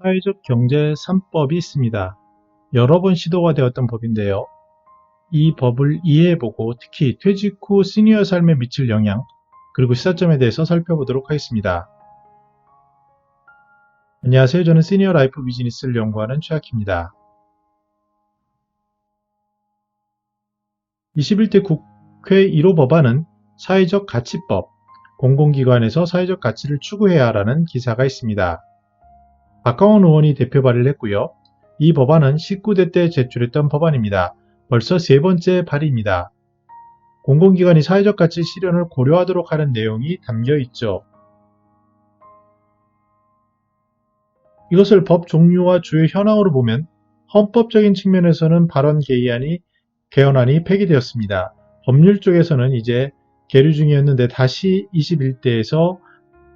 사회적 경제 3법이 있습니다. 여러 번 시도가 되었던 법인데요. 이 법을 이해해보고 특히 퇴직 후 시니어 삶에 미칠 영향, 그리고 시사점에 대해서 살펴보도록 하겠습니다. 안녕하세요. 저는 시니어 라이프 비즈니스를 연구하는 최학희입니다. 21대 국회 1호 법안은 사회적 가치법, 공공기관에서 사회적 가치를 추구해야 하라는 기사가 있습니다. 박강원 의원이 대표 발의를 했고요. 이 법안은 19대 때 제출했던 법안입니다. 벌써 세 번째 발의입니다. 공공기관이 사회적 가치 실현을 고려하도록 하는 내용이 담겨 있죠. 이것을 법 종류와 주요 현황으로 보면 헌법적인 측면에서는 발언 개헌안이 폐기되었습니다. 법률 쪽에서는 이제 계류 중이었는데 다시 21대에서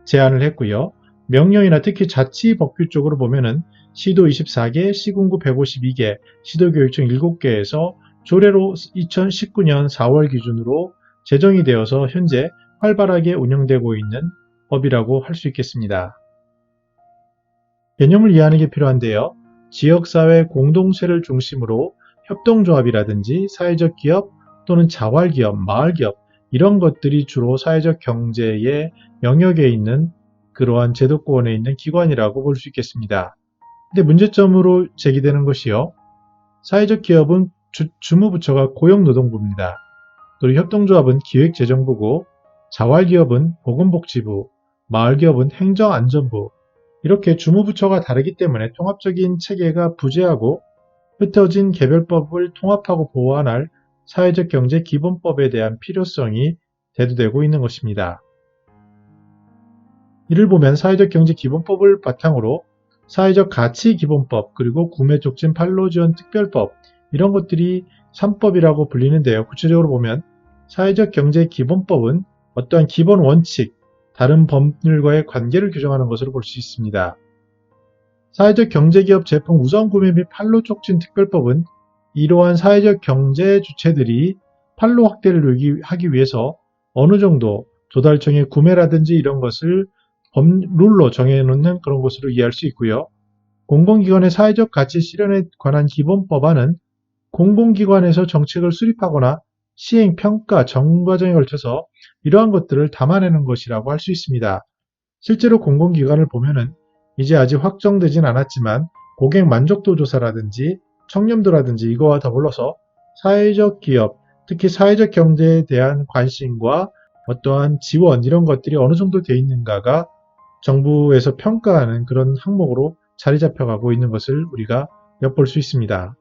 제안을 했고요. 명령이나 특히 자치법규 쪽으로 보면은 시도 24개, 시군구 152개, 시도교육청 7개에서 조례로 2019년 4월 기준으로 제정이 되어서 현재 활발하게 운영되고 있는 법이라고 할 수 있겠습니다. 개념을 이해하는 게 필요한데요. 지역사회 공동체를 중심으로 협동조합이라든지 사회적 기업 또는 자활기업, 마을기업 이런 것들이 주로 사회적 경제의 영역에 있는 그러한 제도권에 있는 기관이라고 볼 수 있겠습니다. 근데 문제점으로 제기되는 것이요. 사회적 기업은 주무부처가 고용노동부입니다. 그리고 협동조합은 기획재정부고 자활기업은 보건복지부, 마을기업은 행정안전부 이렇게 주무부처가 다르기 때문에 통합적인 체계가 부재하고 흩어진 개별법을 통합하고 보완할 사회적 경제 기본법에 대한 필요성이 대두되고 있는 것입니다. 이를 보면 사회적 경제 기본법을 바탕으로 사회적 가치 기본법 그리고 구매 촉진 판로 지원 특별법 이런 것들이 3법이라고 불리는데요. 구체적으로 보면 사회적 경제 기본법은 어떠한 기본 원칙, 다른 법률과의 관계를 규정하는 것으로 볼 수 있습니다. 사회적 경제기업 제품 우선 구매 및 판로 촉진 특별법은 이러한 사회적 경제 주체들이 판로 확대를 하기 위해서 어느 정도 조달청의 구매라든지 이런 것을 룰로 정해놓는 그런 것으로 이해할 수 있고요. 공공기관의 사회적 가치 실현에 관한 기본 법안은 공공기관에서 정책을 수립하거나 시행, 평가, 정 과정에 걸쳐서 이러한 것들을 담아내는 것이라고 할 수 있습니다. 실제로 공공기관을 보면은 이제 아직 확정되진 않았지만 고객 만족도 조사라든지 청렴도라든지 이거와 더불어서 사회적 기업, 특히 사회적 경제에 대한 관심과 어떠한 지원 이런 것들이 어느 정도 돼 있는가가 정부에서 평가하는 그런 항목으로 자리 잡혀가고 있는 것을 우리가 엿볼 수 있습니다.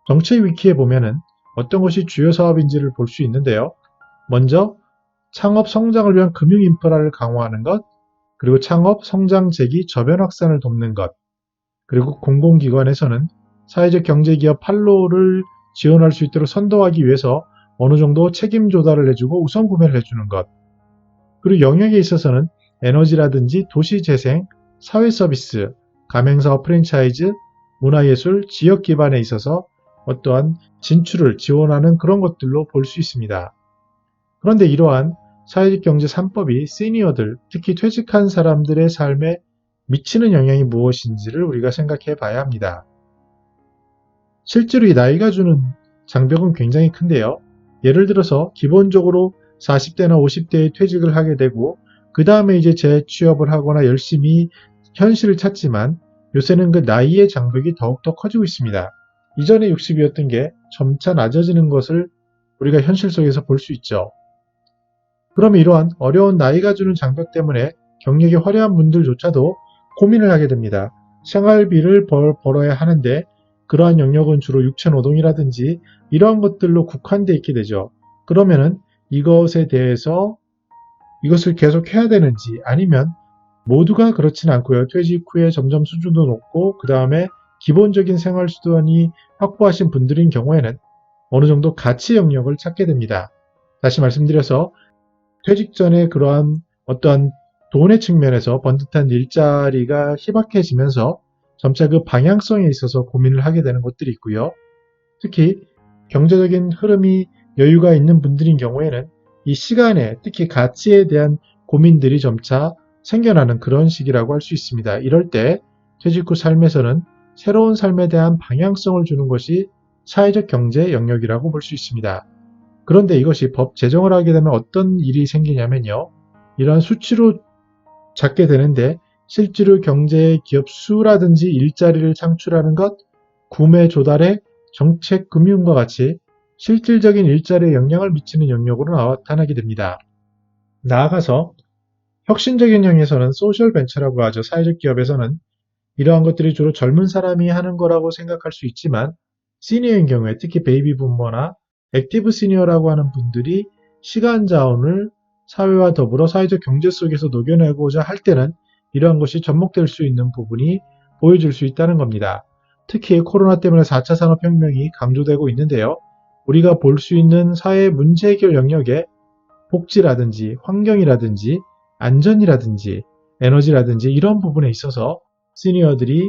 정책 위키에 보면은 어떤 것이 주요 사업인지를 볼 수 있는데요. 먼저 창업 성장을 위한 금융 인프라를 강화하는 것, 그리고 창업, 성장, 재기, 저변 확산을 돕는 것, 그리고 공공기관에서는 사회적 경제기업 판로를 지원할 수 있도록 선도하기 위해서 어느 정도 책임 조달을 해주고 우선 구매를 해주는 것, 그리고 영역에 있어서는 에너지라든지 도시재생, 사회서비스, 가맹사업 프랜차이즈, 문화예술, 지역 기반에 있어서 어떠한 진출을 지원하는 그런 것들로 볼 수 있습니다. 그런데 이러한 사회적 경제 3법이 시니어들, 특히 퇴직한 사람들의 삶에 미치는 영향이 무엇인지를 우리가 생각해 봐야 합니다. 실제로 이 나이가 주는 장벽은 굉장히 큰데요. 예를 들어서 기본적으로 40대나 50대에 퇴직을 하게 되고 그 다음에 이제 재취업을 하거나 열심히 현실을 찾지만 요새는 그 나이의 장벽이 더욱더 커지고 있습니다. 이전에 60이었던 게 점차 낮아지는 것을 우리가 현실 속에서 볼 수 있죠. 그럼 이러한 어려운 나이가 주는 장벽 때문에 경력이 화려한 분들조차도 고민을 하게 됩니다. 생활비를 벌어야 하는데 그러한 영역은 주로 육체노동이라든지 이러한 것들로 국한되어 있게 되죠. 그러면은 이것에 대해서 이것을 계속 해야 되는지 아니면 모두가 그렇진 않고요. 퇴직 후에 점점 수준도 높고 그 다음에 기본적인 생활 수단이 확보하신 분들인 경우에는 어느 정도 가치 영역을 찾게 됩니다. 다시 말씀드려서 퇴직 전에 그러한 어떠한 돈의 측면에서 번듯한 일자리가 희박해지면서 점차 그 방향성에 있어서 고민을 하게 되는 것들이 있고요. 특히 경제적인 흐름이 여유가 있는 분들인 경우에는 이 시간에 특히 가치에 대한 고민들이 점차 생겨나는 그런 시기라고 할 수 있습니다. 이럴 때 퇴직 후 삶에서는 새로운 삶에 대한 방향성을 주는 것이 사회적 경제 영역이라고 볼 수 있습니다. 그런데 이것이 법 제정을 하게 되면 어떤 일이 생기냐면요. 이러한 수치로 잡게 되는데 실제로 경제의 기업 수라든지 일자리를 창출하는 것, 구매 조달의 정책 금융과 같이 실질적인 일자리에 영향을 미치는 영역으로 나타나게 됩니다. 나아가서 혁신적인 영역에서는 소셜 벤처라고 하죠. 사회적 기업에서는 이러한 것들이 주로 젊은 사람이 하는 거라고 생각할 수 있지만 시니어인 경우에 특히 베이비 부머나 액티브 시니어라고 하는 분들이 시간 자원을 사회와 더불어 사회적 경제 속에서 녹여내고자 할 때는 이러한 것이 접목될 수 있는 부분이 보여줄 수 있다는 겁니다. 특히 코로나 때문에 4차 산업혁명이 강조되고 있는데요. 우리가 볼 수 있는 사회 문제 해결 영역에 복지라든지 환경이라든지 안전이라든지 에너지라든지 이런 부분에 있어서 시니어들이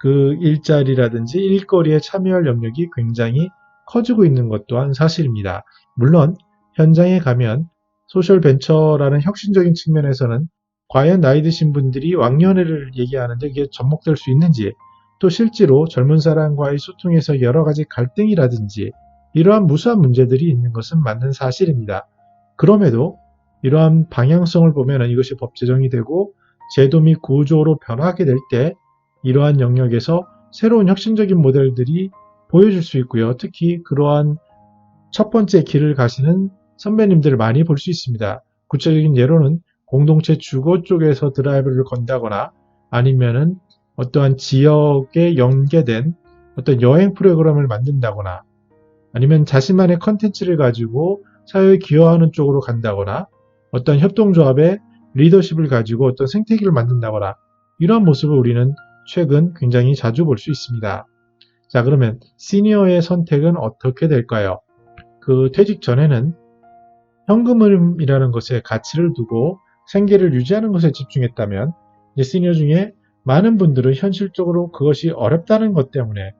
그 일자리라든지 일거리에 참여할 영역이 굉장히 커지고 있는 것 또한 사실입니다. 물론 현장에 가면 소셜 벤처라는 혁신적인 측면에서는 과연 나이 드신 분들이 왕년회를 얘기하는데 이게 접목될 수 있는지 또 실제로 젊은 사람과의 소통에서 여러 가지 갈등이라든지 이러한 무수한 문제들이 있는 것은 맞는 사실입니다. 그럼에도 이러한 방향성을 보면 이것이 법 제정이 되고 제도 및 구조로 변화하게 될 때 이러한 영역에서 새로운 혁신적인 모델들이 보여줄 수 있고요. 특히 그러한 첫 번째 길을 가시는 선배님들을 많이 볼 수 있습니다. 구체적인 예로는 공동체 주거 쪽에서 드라이브를 건다거나 아니면은 어떠한 지역에 연계된 어떤 여행 프로그램을 만든다거나 아니면 자신만의 컨텐츠를 가지고 사회에 기여하는 쪽으로 간다거나 어떤 협동조합의 리더십을 가지고 어떤 생태계를 만든다거나 이러한 모습을 우리는 최근 굉장히 자주 볼 수 있습니다. 자, 그러면 시니어의 선택은 어떻게 될까요? 그 퇴직 전에는 현금이라는 것에 가치를 두고 생계를 유지하는 것에 집중했다면 이제 시니어 중에 많은 분들은 현실적으로 그것이 어렵다는 것 때문에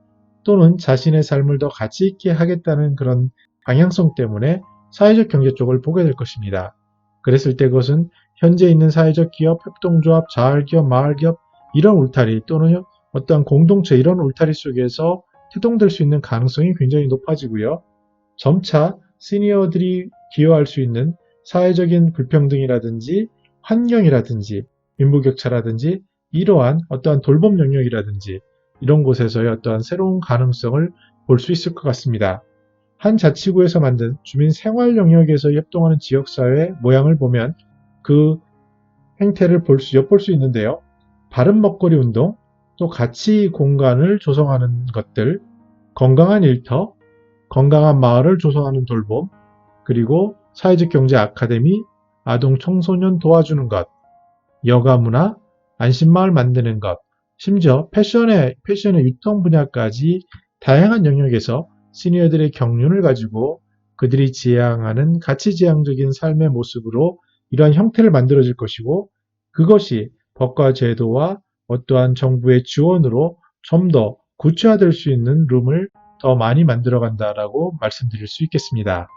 또는 자신의 삶을 더 가치 있게 하겠다는 그런 방향성 때문에 사회적 경제 쪽을 보게 될 것입니다. 그랬을 때 그것은 현재 있는 사회적 기업, 협동조합, 자활기업, 마을기업 이런 울타리 또는 어떠한 공동체 이런 울타리 속에서 태동될 수 있는 가능성이 굉장히 높아지고요. 점차 시니어들이 기여할 수 있는 사회적인 불평등이라든지 환경이라든지 빈부격차라든지 이러한 어떠한 돌봄 영역이라든지 이런 곳에서의 어떠한 새로운 가능성을 볼 수 있을 것 같습니다. 한 자치구에서 만든 주민 생활 영역에서 협동하는 지역사회 모양을 보면 그 행태를 엿볼 수 있는데요. 바른 먹거리 운동, 또 가치 공간을 조성하는 것들, 건강한 일터, 건강한 마을을 조성하는 돌봄, 그리고 사회적 경제 아카데미, 아동 청소년 도와주는 것, 여가 문화, 안심마을 만드는 것, 심지어 패션의 유통 분야까지 다양한 영역에서 시니어들의 경륜을 가지고 그들이 지향하는 가치지향적인 삶의 모습으로 이러한 형태를 만들어질 것이고 그것이 법과 제도와 어떠한 정부의 지원으로 좀 더 구체화될 수 있는 룸을 더 많이 만들어간다라고 말씀드릴 수 있겠습니다.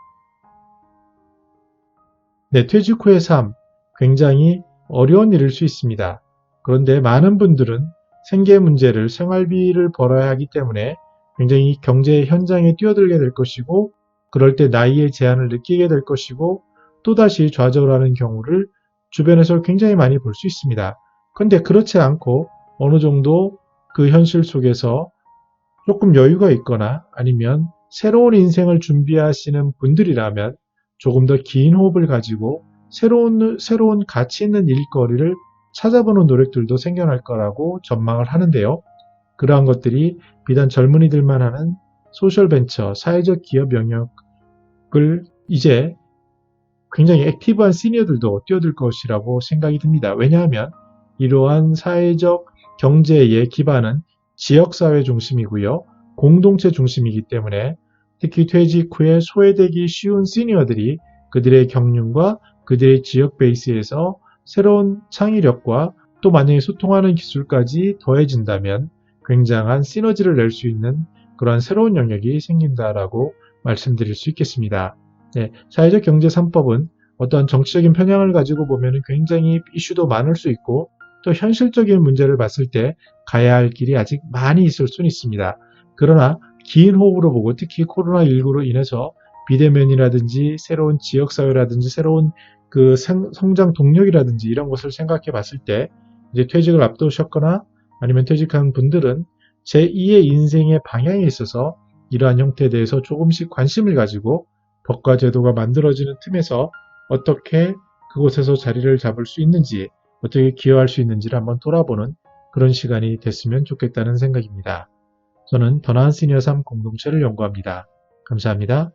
네, 퇴직 후의 삶 굉장히 어려운 일일 수 있습니다. 그런데 많은 분들은 생계 문제를 생활비를 벌어야 하기 때문에 굉장히 경제 현장에 뛰어들게 될 것이고 그럴 때 나이의 제한을 느끼게 될 것이고 또다시 좌절하는 경우를 주변에서 굉장히 많이 볼 수 있습니다. 그런데 그렇지 않고 어느 정도 그 현실 속에서 조금 여유가 있거나 아니면 새로운 인생을 준비하시는 분들이라면 조금 더 긴 호흡을 가지고 새로운 가치 있는 일거리를 찾아보는 노력들도 생겨날 거라고 전망을 하는데요. 그러한 것들이 비단 젊은이들만 하는 소셜벤처, 사회적 기업 영역을 이제 굉장히 액티브한 시니어들도 뛰어들 것이라고 생각이 듭니다. 왜냐하면 이러한 사회적 경제의 기반은 지역사회 중심이고요. 공동체 중심이기 때문에 특히 퇴직 후에 소외되기 쉬운 시니어들이 그들의 경륜과 그들의 지역 베이스에서 새로운 창의력과 또 만약에 소통하는 기술까지 더해진다면 굉장한 시너지를 낼 수 있는 그런 새로운 영역이 생긴다라고 말씀드릴 수 있겠습니다. 네, 사회적 경제 3법은 어떤 정치적인 편향을 가지고 보면 굉장히 이슈도 많을 수 있고 또 현실적인 문제를 봤을 때 가야 할 길이 아직 많이 있을 수는 있습니다. 그러나 긴 호흡으로 보고 특히 코로나19로 인해서 비대면이라든지 새로운 지역사회라든지 새로운 그 성장 동력이라든지 이런 것을 생각해 봤을 때 이제 퇴직을 앞두셨거나 아니면 퇴직한 분들은 제2의 인생의 방향에 있어서 이러한 형태에 대해서 조금씩 관심을 가지고 법과 제도가 만들어지는 틈에서 어떻게 그곳에서 자리를 잡을 수 있는지, 어떻게 기여할 수 있는지를 한번 돌아보는 그런 시간이 됐으면 좋겠다는 생각입니다. 저는 더 나은 시니어 삶 공동체를 연구합니다. 감사합니다.